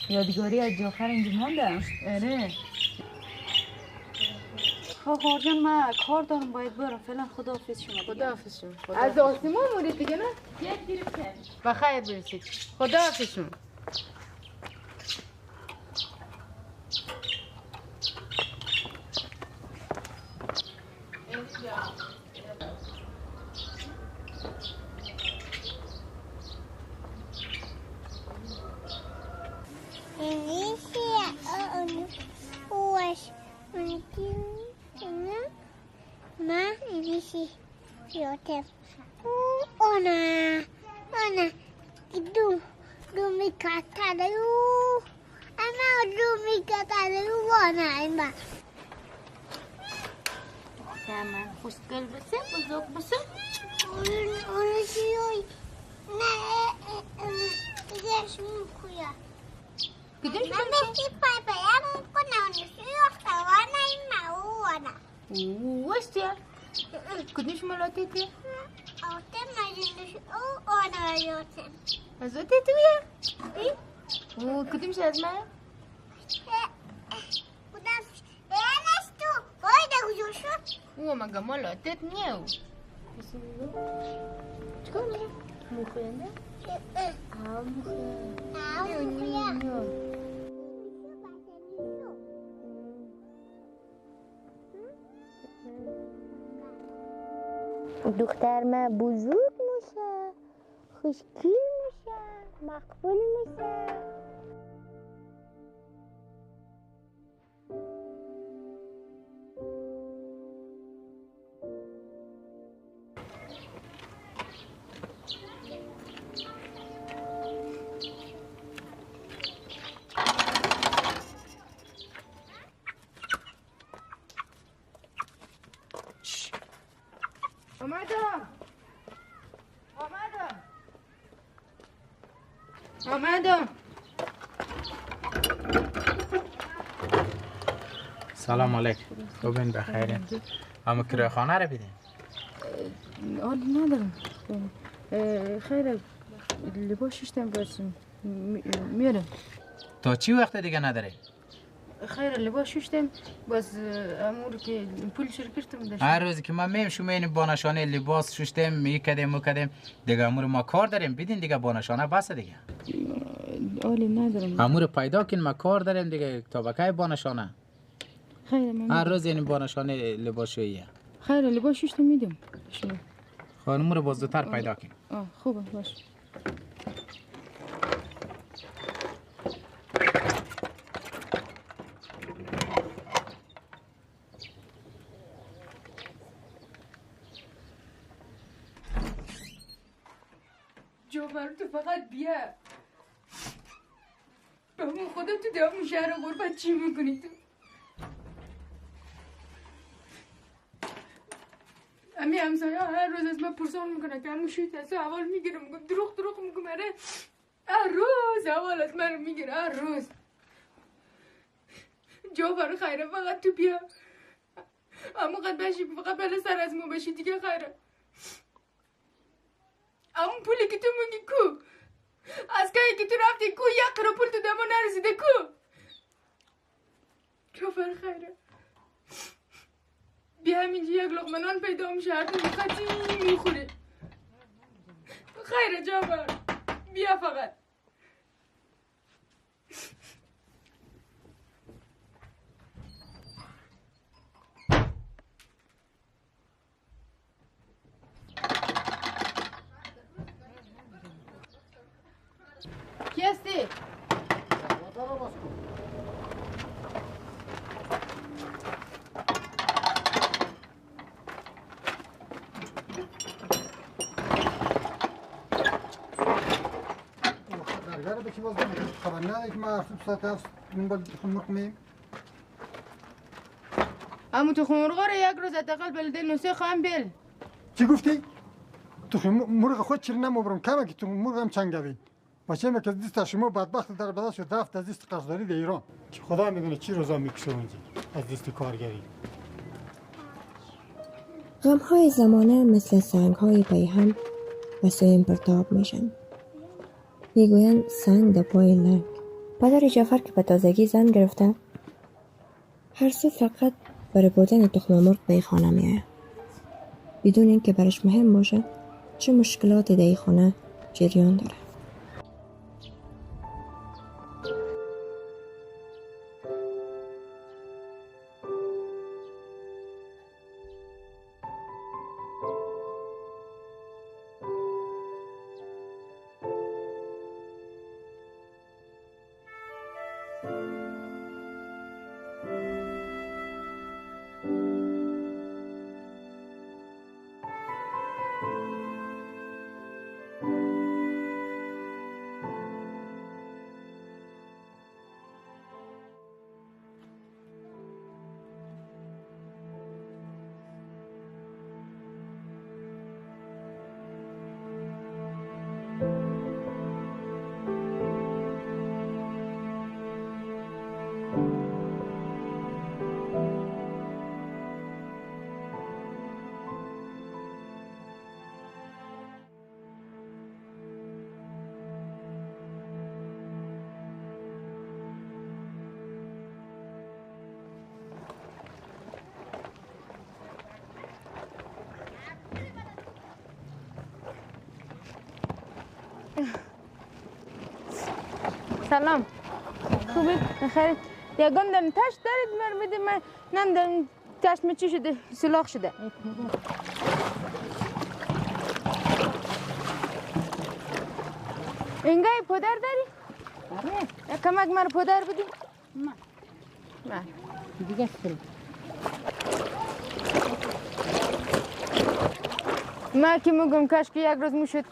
یادگاری از جعفر اینجا مانده؟ آره. خب جان من کار دارم باید برم فعلا خداحافظ شما. خداحافظ شما. از آسمون مورد دیگه نه؟ یک دیرم کرد. بخیر برسید. خداحافظ شما. Ana, itu dumi kata dulu. Ana dumi kata dulu mana ini? تمام خوشگل بسه بزرگ بسه Orang sioi, nak ikas mukuya. کدوم Nanti si papa yang muka nauni sioi kawana ini mau ana. واسه کدومش ملاتیه؟ Autem majlis ana autem. از آتی تویه؟ کدومش از من؟ Udah, enak tu. Kau dah ujuk. او مگه ملاتیت نیو چکار میگه؟ مخینده؟ مخینده دختر من بزرگ میشه خوشگل میشه مقبول میشه آمدم. سلام علیکم. خوبین بخیرین؟ اما کراخانه رو بیدین؟ حالی ندارم خیره لباس ششتم برسیم میرم تا چی وقت دیگه نداری؟ خیره لباس ششتم باز امور که پول شرکتم داشتم هر روزی که ما میم شما این بانشانه لباس ششتم میکدیم دیگه امور ما کار داریم بیدین دیگه بانشانه بس دیگه حالی ندارم امور پیدا کن ما کار داریم دیگه تا بکای بانشانه خیره من هر روز این بانشانه لباس شویه خیره لباس ششتم میدم شما خانمور باز زودتر پیدا کن خوبه باش جعفر تو فقط بیا. به همون خدا تو دامون شهر غربت چی میکنی تو؟ امی همسایه هر روز از من پرسان میکنه که همون شوید از تو اول میگیرم میگم دروغ میگم اره هر روز اول از من میگیره هر روز. جعفر خیره فقط تو بیا. اما قد باشی فقط بله سر از ما باشی دیگه خیره. اون پولی که تو میگی کو؟ از کایی که تو رفتی کو یک قرار پول تو دما نرسیده کو؟ جعفر خیره بیا همینجا یک لقمه نان پیدا میشه هر تو میخوادی میخوری. خیره جعفر بیا فقط. کی هستی؟ درگاه به کی باز خبر نداره که ما افسوس ساعت هفت دنبال تخمق میم امو تو خمرغا رو یک روز حداقل بلده نوسه خواهم بل. چی گفتی؟ مرغ خود چرا نمبرم کمه که تو مرغ هم چنگوی باشه که دست شما بدبخت در بدست شد رفت از دست قصداری به ایران که خدا میدونه چی روزا میکشه اونجا از دست کارگری. غم‌های زمانه مثل سنگ‌های پیهم به سویم پرتاب میشن. میگویند سنگ در پای لنگ پدر جعفر که به تازگی زن گرفته هر سو فقط برای بردن تخم مرغ به این خانه می آید بدون اینکه برش مهم باشه چه مشکلاتی در این خانه جریان داره. سلام. خوبی؟ بخیر. یکم دارم تشت دارید من بدیم من نمیدونم تشت می چی شده سلاخ شده. اینگه پدر داری؟ آره. یک کمک من پدر بدی؟ نه دیگه سل ما که میگم کاش که یک روز میشد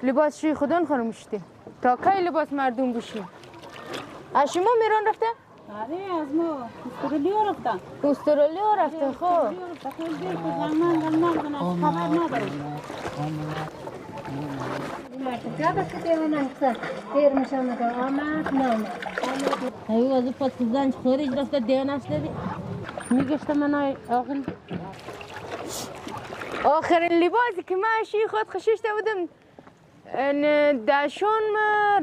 لباس شوی خودان خورم میشتیم تا کی لباس مردم بشیم. از شما میران رفته؟ آره از ما استرالیا رفتم. استرالیا رفته خب. خیلی دیر که زمان خبر ندارم. ایو از پس زنج خارج رفته دیانش دادی میگشته من آقل آخرین لباسی که من شوی خود خشیشته بودم داشون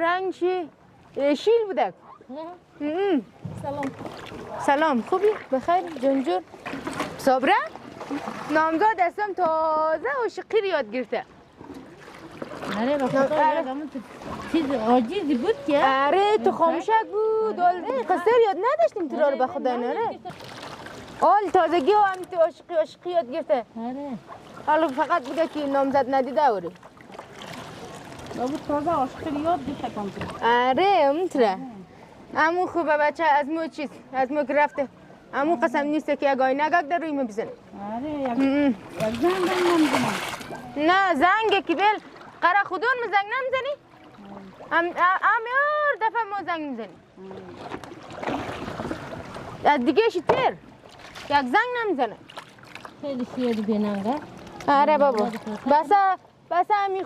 رنگ شیل بوده. سلام. سلام خوبی؟ بخیر جونجور؟ صبره؟ نامزاد هستم تازه و شقیر یاد گرفته. آره با خدا یادم چیز عاجزی بود که آره تو خاموشک بود قصر یاد نداشتیم تو رو به خدا ناره آل تازگی و هم تو عاشقی یاد گرفته. آره حالا فقط بوده که نامزد ندیده اوری بابا تازه عاشقی یاد گرفته کم آره امتره امو خوبه بچه از مو چیز از مو که رفته امو قسم نیسته که یک آینه گک در روی ما بزنه. آره یک زنگ نمیزنم. نه زنگ که بل قرار خودون زنگ نمیزنی؟ امیار دفعه ما زنگ میزنی از دیگه شی تیر یک زنگ نمیزنه. خیلی شیر بیننگه. آره بابا بس همی